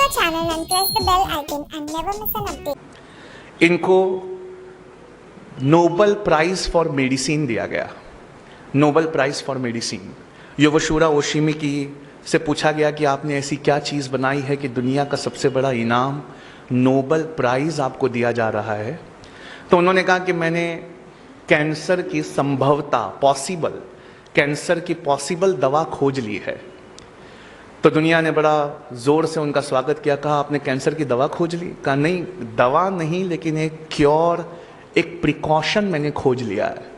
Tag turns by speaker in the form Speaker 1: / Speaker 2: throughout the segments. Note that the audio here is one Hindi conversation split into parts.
Speaker 1: our channel and press the bell icon and never miss an update.
Speaker 2: इनको नोबेल प्राइज फॉर मेडिसिन दिया गया, Nobel prize for medicine. Yoshiro Oshimi की से पूछा गया कि आपने ऐसी क्या चीज़ बनाई है कि दुनिया का सबसे बड़ा इनाम नोबेल प्राइज आपको दिया जा रहा है। तो उन्होंने कहा कि मैंने कैंसर की संभवता कैंसर की पॉसिबल दवा खोज ली है। तो दुनिया ने बड़ा ज़ोर से उनका स्वागत किया। कहा आपने कैंसर की दवा खोज ली? कहा नहीं, दवा नहीं, लेकिन एक क्योर, एक प्रिकॉशन मैंने खोज लिया है।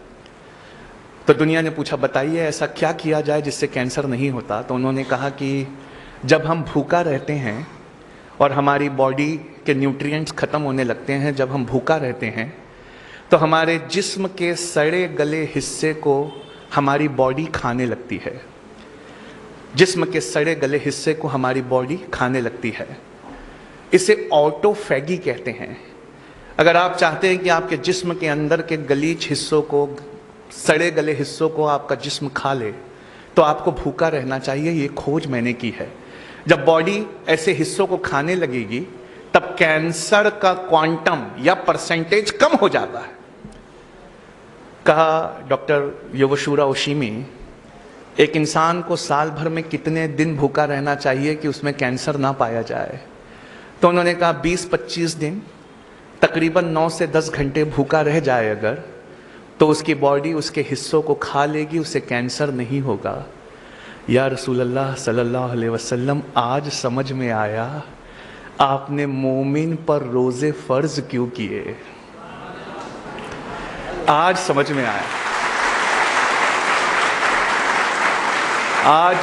Speaker 2: तो दुनिया ने पूछा बताइए ऐसा क्या किया जाए जिससे कैंसर नहीं होता। तो उन्होंने कहा कि जब हम भूखा रहते हैं और हमारी बॉडी के न्यूट्रिएंट्स ख़त्म होने लगते हैं, जब हम भूखा रहते हैं तो हमारे जिस्म के सड़े गले हिस्से को हमारी बॉडी खाने लगती है। जिस्म के सड़े गले हिस्से को हमारी बॉडी खाने लगती है। इसे ऑटोफैगी कहते हैं। अगर आप चाहते हैं कि आपके जिस्म के अंदर के गलीच हिस्सों को, सड़े गले हिस्सों को आपका जिस्म खा ले, तो आपको भूखा रहना चाहिए। ये खोज मैंने की है। जब बॉडी ऐसे हिस्सों को खाने लगेगी तब कैंसर का क्वांटम या परसेंटेज कम हो जाता है। कहा डॉक्टर योशिरो ओशिमी, एक इंसान को साल भर में कितने दिन भूखा रहना चाहिए कि उसमें कैंसर ना पाया जाए? तो उन्होंने कहा 20-25 दिन, तकरीबन 9 से 10 घंटे भूखा रह जाए अगर, तो उसकी बॉडी उसके हिस्सों को खा लेगी, उसे कैंसर नहीं होगा। या रसूल अल्लाह सल्लल्लाहु अलैहि वसल्लम, आज समझ में आया आपने मोमिन पर रोजे फर्ज क्यों किए। आज समझ में आया। आज